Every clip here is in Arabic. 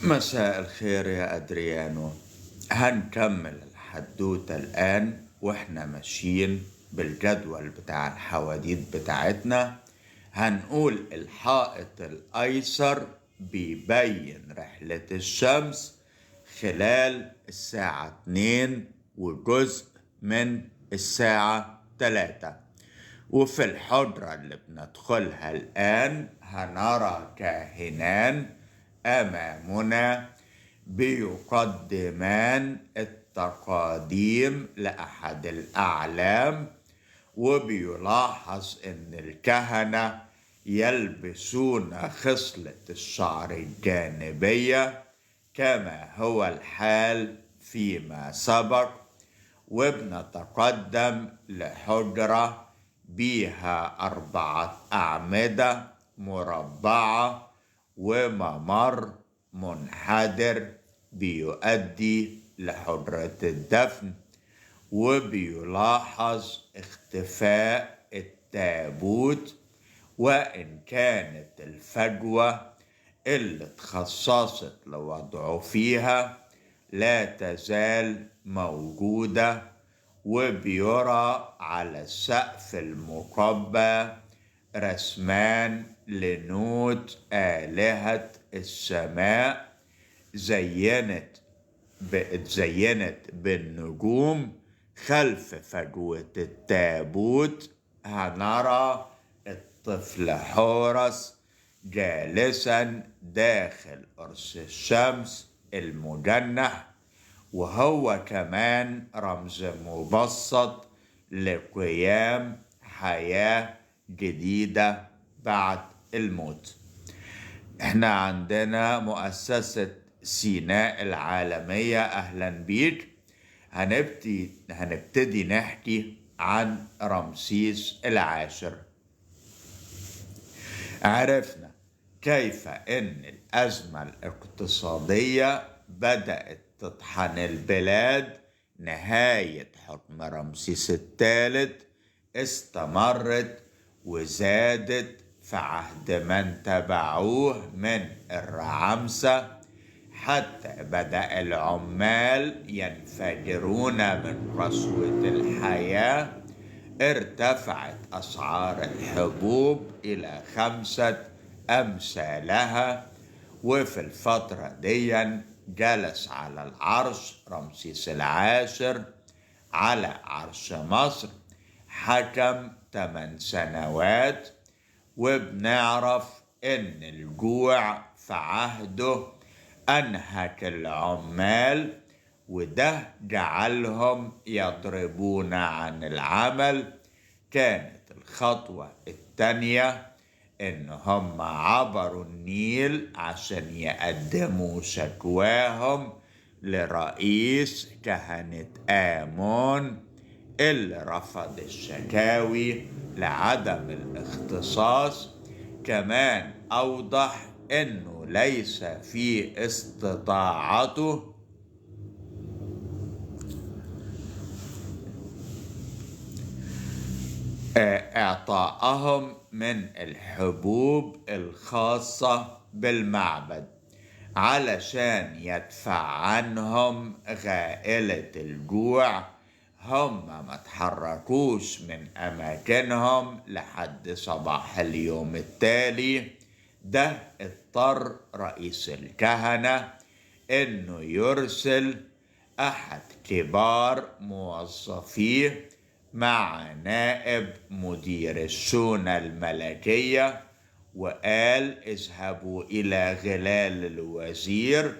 مساء الخير يا أدريانو. هنكمل الحدوتة الآن واحنا ماشيين بالجدول بتاع الحواديت بتاعتنا. هنقول الحائط الأيسر بيبين رحلة الشمس خلال الساعة 2 وجزء من الساعة 3. وفي الحجرة اللي بندخلها الآن هنرى كاهنان أمامنا بيقدمان التقاديم لأحد الأعلام، وبيلاحظ أن الكهنة يلبسون خصلة الشعر الجانبية كما هو الحال فيما سبق، وبنتقدم لحجرة بيها 4 أعمدة مربعة وممر منحدر بيؤدي لحجرة الدفن. وبيلاحظ اختفاء التابوت، وإن كانت الفجوة اللي تخصصت لوضعه فيها لا تزال موجودة. وبيرى على السقف المقبى رسمان لنوت آلهة السماء اتزينت بالنجوم. خلف فجوة التابوت هنرى الطفل حورس جالسا داخل قرص الشمس المجنح، وهو كمان رمز مبسط لقيام حياة جديدة بعد الموت. احنا عندنا مؤسسة سيناء العالمية، اهلا بيك. هنبتدي نحكي عن رمسيس العاشر. عرفنا كيف ان الازمة الاقتصادية بدأت تطحن البلاد. نهاية حكم رمسيس الثالث استمرت وزادت في عهد من تبعوه من الرعامسة، حتى بدأ العمال ينفجرون من قسوة الحياة. ارتفعت أسعار الحبوب إلى 5 أمثالها. وفي الفترة دي جلس على العرش رمسيس العاشر على عرش مصر، حكم 8 سنوات. وبنعرف ان الجوع في عهده انهك العمال، وده جعلهم يضربون عن العمل. كانت الخطوة الثانية ان هم عبروا النيل عشان يقدموا شكواهم لرئيس كهنة آمون، اللي رفض الشكاوي لعدم الاختصاص. كمان أوضح أنه ليس في استطاعته إعطائهم من الحبوب الخاصة بالمعبد علشان يدفع عنهم غائلة الجوع. هم ما تحركوش من أماكنهم لحد صباح اليوم التالي. ده اضطر رئيس الكهنة إنه يرسل أحد كبار موظفيه مع نائب مدير الشؤون الملكية، وقال اذهبوا إلى غلال الوزير،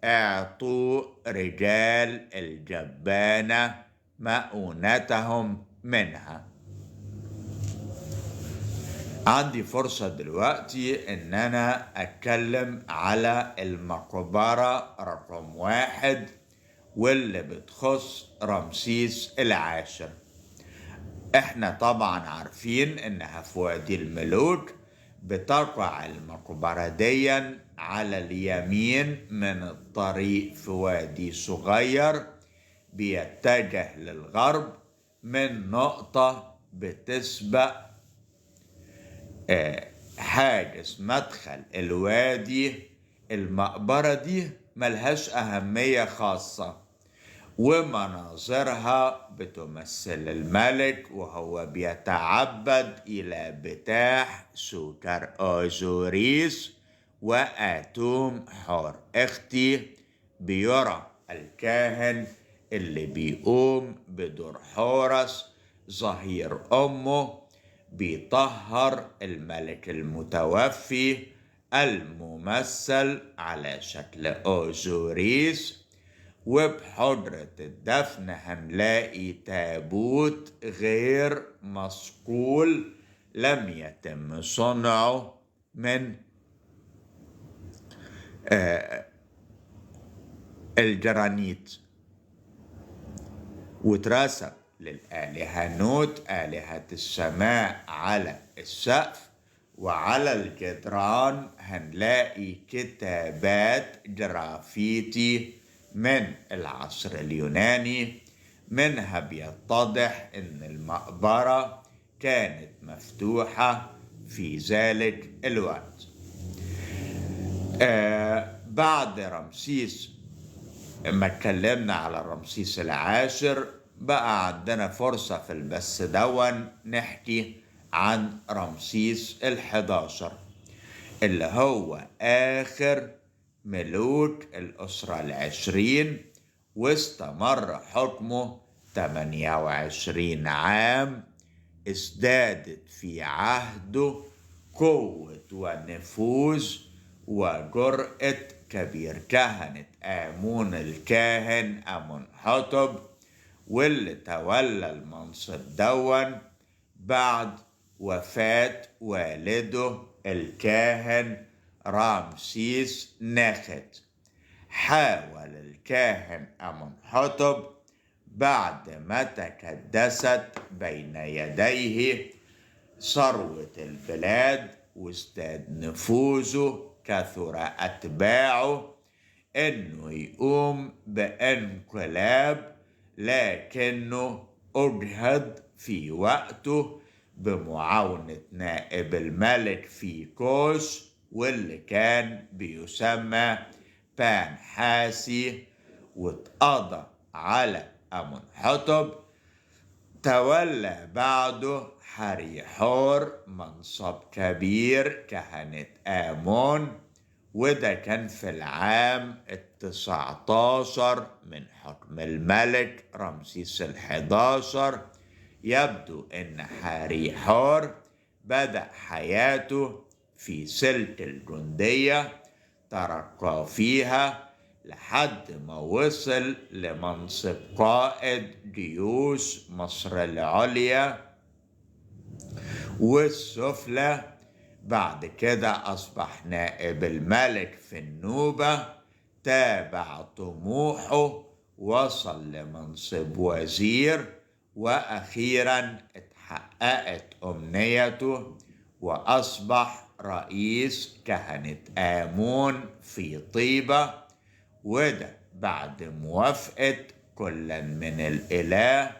اعطوا رجال الجبانة مؤونتهم منها. عندي فرصة دلوقتي ان انا اتكلم على المقبرة رقم 1 واللي بتخص رمسيس العاشر. احنا طبعا عارفين انها في وادي الملوك. بتقع المقبرة ديا على اليمين من الطريق في وادي صغير بيتجه للغرب من نقطة بتسبق حاجز مدخل الوادي المقبرة دي ملهاش أهمية خاصة، ومناظرها بتمثل الملك وهو بيتعبد إلى بتاح سوكر أوزوريس وآتوم حور اختي. بيرى الكاهن اللي بيقوم بدور حورس ظهير أمه بيطهر الملك المتوفي الممثل على شكل أوزوريس. وبحجرة الدفن هنلاقي تابوت غير مصقول لم يتم صنعه من الجرانيت، وترسم للآلهة نوت آلهة السماء على السقف. وعلى الجدران هنلاقي كتابات جرافيتي من العصر اليوناني، منها بيتضح ان المقبرة كانت مفتوحة في ذلك الوقت. بعد رمسيس ما اتكلمنا على رمسيس العاشر، بقى عندنا فرصة في البث دون نحكي عن رمسيس ال11 اللي هو آخر ملوك الأسرة العشرين، واستمر حكمه 28 عام. ازدادت في عهده قوة ونفوذ وجرأة كبير كهنة آمون الكاهن أمنحتب، واللي تولى المنصب دون بعد وفاة والده الكاهن رمسيس نخت. حاول الكاهن أمنحتب بعد ما تكدست بين يديه ثروة البلاد وازداد نفوذه كثر أتباعه إنه يقوم بانقلاب، لكنه أجهد في وقته بمعاونة نائب الملك فيكوس واللي كان بيسمى بانحاسي، واتقضى على أمنحتب. تولى بعده حريحور منصب كبير كهنة آمون، وده كان في العام 19 من حكم الملك رمسيس ال11. يبدو ان حريحور بدأ حياته في سلك الجندية، ترقى فيها لحد ما وصل لمنصب قائد جيوش مصر العليا والسفلى. بعد كده أصبح نائب الملك في النوبة، تابع طموحه وصل لمنصب وزير، وأخيرا اتحققت أمنيته وأصبح رئيس كهنة آمون في طيبة، وده بعد موافقة كل من الإله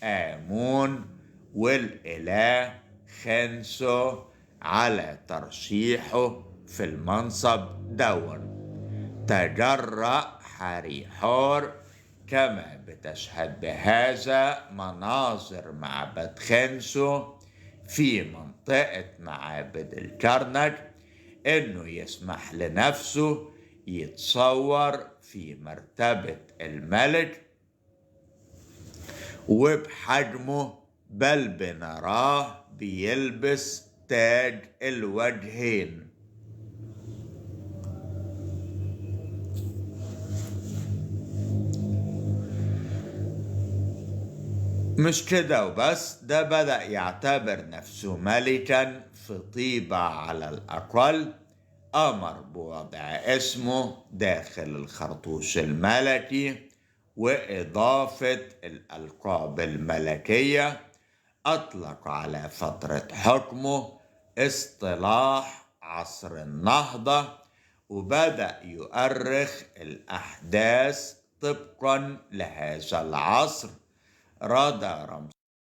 آمون والإله خنسو على ترشيحه في المنصب دون. تجرأ حريحور كما بتشهد بهذا مناظر معبد خنسو في منطقة معابد الكرنك إنه يسمح لنفسه يتصور في مرتبة الملك وبحجمه، بل بنراه بيلبس تاج الوجهين. مش كده وبس، ده بدأ يعتبر نفسه ملكا في طيبة على الأقل. أمر بوضع اسمه داخل الخرطوش الملكي وإضافة الألقاب الملكية. أطلق على فترة حكمه اصطلاح عصر النهضة، وبدأ يؤرخ الأحداث طبقا لهذا العصر. رضى